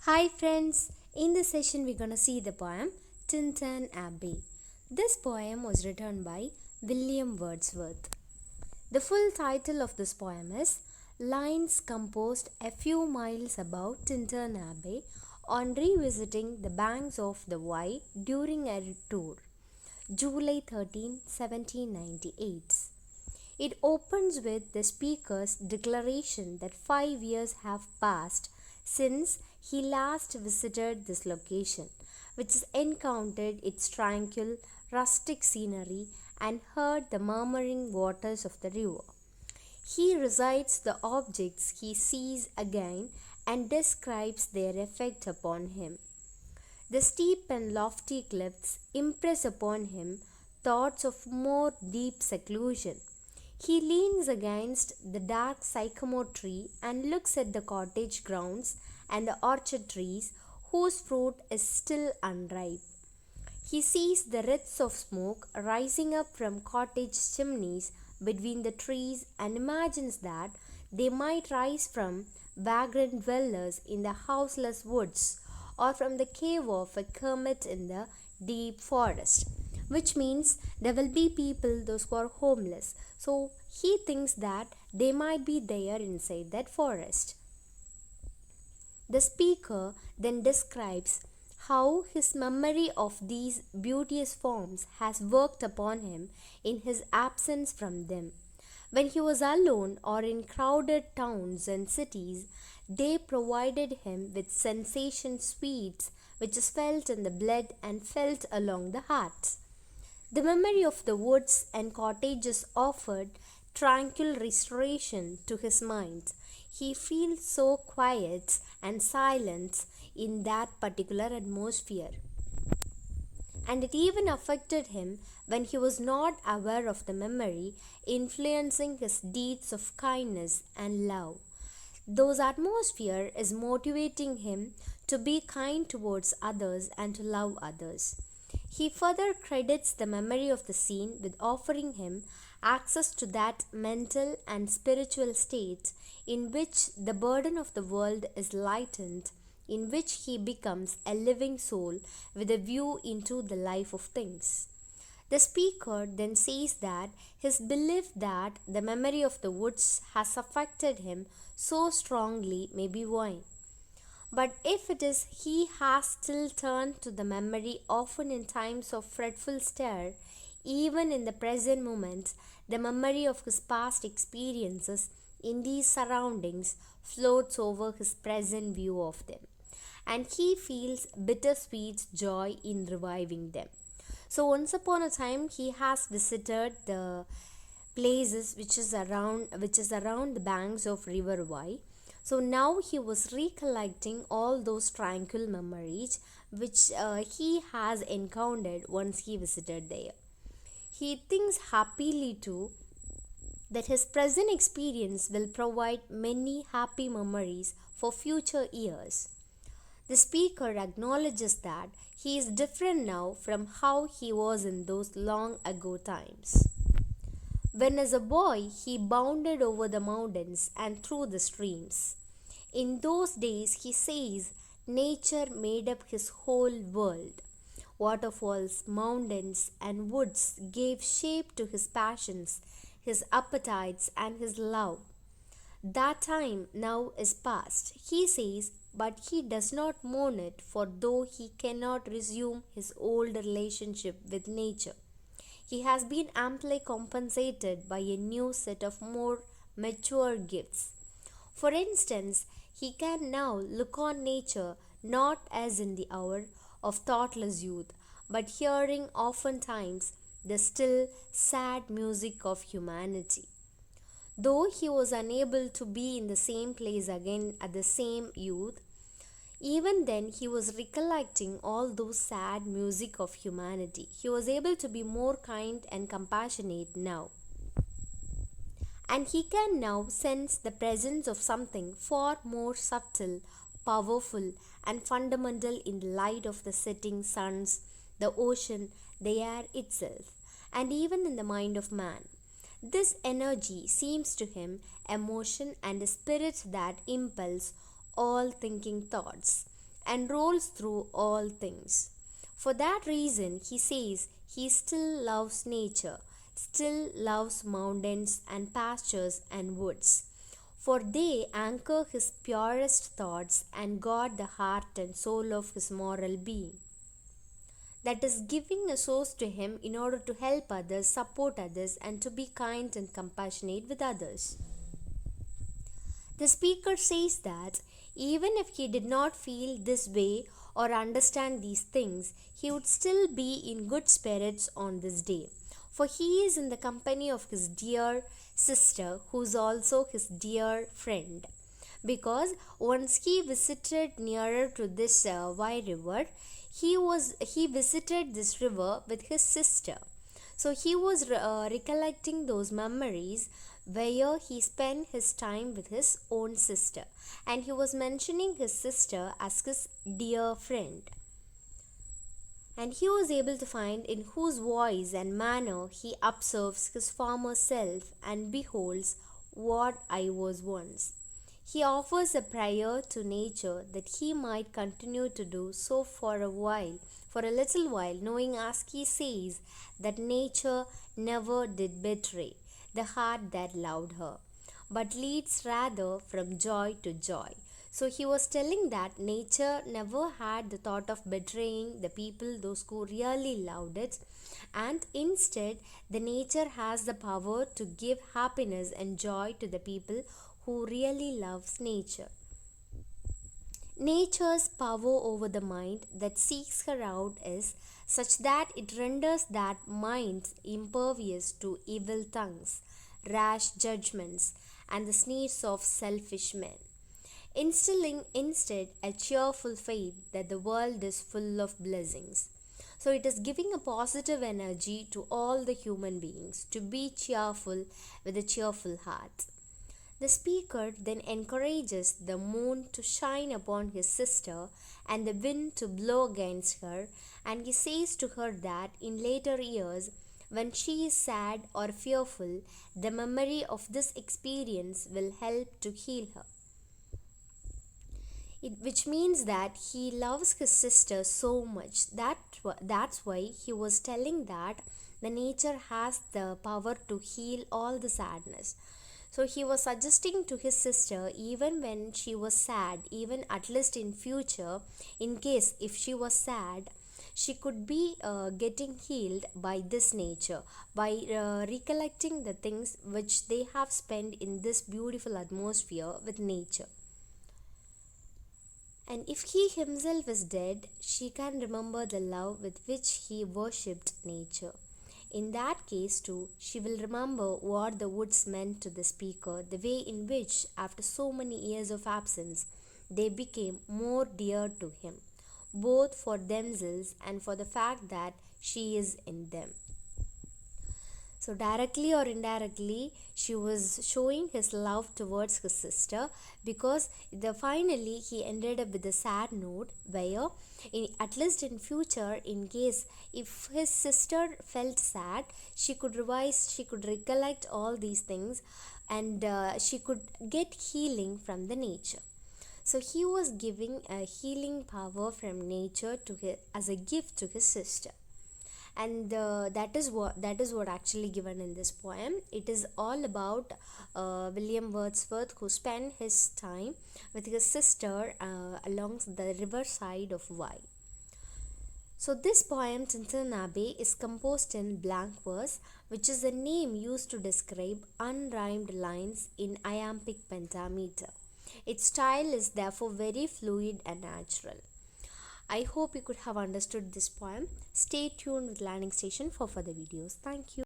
Hi friends, in this session we're gonna see the poem Tintern Abbey. This poem was written by William Wordsworth. The full title of this poem is Lines Composed a Few Miles Above Tintern Abbey on Revisiting the Banks of the Wye during a Tour, July 13, 1798. It opens with the speaker's declaration that 5 years have passed since he last visited this location, which has encountered its tranquil, rustic scenery and heard the murmuring waters of the river. He recites the objects he sees again and describes their effect upon him. The steep and lofty cliffs impress upon him thoughts of more deep seclusion. He leans against the dark sycamore tree and looks at the cottage grounds and the orchard trees whose fruit is still unripe. He sees the wreaths of smoke rising up from cottage chimneys between the trees and imagines that they might rise from vagrant dwellers in the houseless woods or from the cave of a hermit in the deep forest, which means there will be people those who are homeless. So he thinks that they might be there inside that forest. The speaker then describes how his memory of these beauteous forms has worked upon him in his absence from them. When he was alone or in crowded towns and cities, they provided him with sensation sweets which is felt in the blood and felt along the heart. The memory of the woods and cottages offered tranquil restoration to his mind. He feels so quiet and silent in that particular atmosphere. And it even affected him when he was not aware of the memory, influencing his deeds of kindness and love. Those atmosphere is motivating him to be kind towards others and to love others. He further credits the memory of the scene with offering him access to that mental and spiritual state in which the burden of the world is lightened, in which he becomes a living soul with a view into the life of things. The speaker then says that his belief that the memory of the woods has affected him so strongly may be vain. But if it is he has still turned to the memory often in times of fretful stir, even in the present moment, the memory of his past experiences in these surroundings floats over his present view of them, and he feels bittersweet joy in reviving them. So once upon a time he has visited the places which is around the banks of river Wye. So now he was recollecting all those tranquil memories which he has encountered once he visited there. He thinks happily too that his present experience will provide many happy memories for future years. The speaker acknowledges that he is different now from how he was in those long ago times. When as a boy he bounded over the mountains and through the streams. In those days, he says, nature made up his whole world. Waterfalls, mountains, and woods gave shape to his passions, his appetites, and his love. That time now is past, he says, but he does not mourn it, for though he cannot resume his old relationship with nature, he has been amply compensated by a new set of more mature gifts. For instance, he can now look on nature not as in the hour of thoughtless youth, but hearing oftentimes the still sad music of humanity. Though he was unable to be in the same place again at the same youth, even then he was recollecting all those sad music of humanity. He was able to be more kind and compassionate now. And he can now sense the presence of something far more subtle, powerful, and fundamental in the light of the setting suns, the ocean, the air itself, and even in the mind of man. This energy seems to him a motion and a spirit that impels all thinking thoughts, and rolls through all things. For that reason, he says he still loves nature, still loves mountains and pastures and woods, for they anchor his purest thoughts and guard the heart and soul of his moral being. That is giving a source to him in order to help others, support others, and to be kind and compassionate with others. The speaker says that even if he did not feel this way or understand these things, he would still be in good spirits on this day, for he is in the company of his dear sister, who is also his dear friend. Because once he visited nearer to this Wye river, he visited this river with his sister. So he was recollecting those memories where he spent his time with his own sister, and he was mentioning his sister as his dear friend. And he was able to find in whose voice and manner he observes his former self and beholds what I was once. He offers a prayer to nature that he might continue to do so for a little while, knowing, as he says, that nature never did betray the heart that loved her, but leads rather from joy to joy. So he was telling that nature never had the thought of betraying the people, those who really loved it, and instead the nature has the power to give happiness and joy to the people who really loves nature. Nature's power over the mind that seeks her out is such that it renders that mind impervious to evil tongues, rash judgments, and the sneers of selfish men, instilling instead a cheerful faith that the world is full of blessings. So it is giving a positive energy to all the human beings to be cheerful with a cheerful heart. The speaker then encourages the moon to shine upon his sister and the wind to blow against her, and he says to her that in later years, when she is sad or fearful, the memory of this experience will help to heal her. Which means that he loves his sister so much. That's why he was telling that the nature has the power to heal all the sadness. So he was suggesting to his sister, even when she was sad, even at least in future, in case if she was sad, she could be getting healed by this nature, by recollecting the things which they have spent in this beautiful atmosphere with nature. And if he himself is dead, she can remember the love with which he worshipped nature. In that case too, she will remember what the woods meant to the speaker, the way in which, after so many years of absence, they became more dear to him, both for themselves and for the fact that she is in them. So directly or indirectly, she was showing his love towards his sister, because finally he ended up with a sad note where, at least in future, in case if his sister felt sad, she could revise, she could recollect all these things, and she could get healing from the nature. So he was giving a healing power from nature to as a gift to his sister. And that is what actually given in this poem. It is all about William Wordsworth, who spent his time with his sister along the riverside of Wye. So this poem, Tintern Abbey, is composed in blank verse, which is a name used to describe unrhymed lines in iambic pentameter. Its style is therefore very fluid and natural. I hope you could have understood this poem. Stay tuned with Learning Station for further videos. Thank you.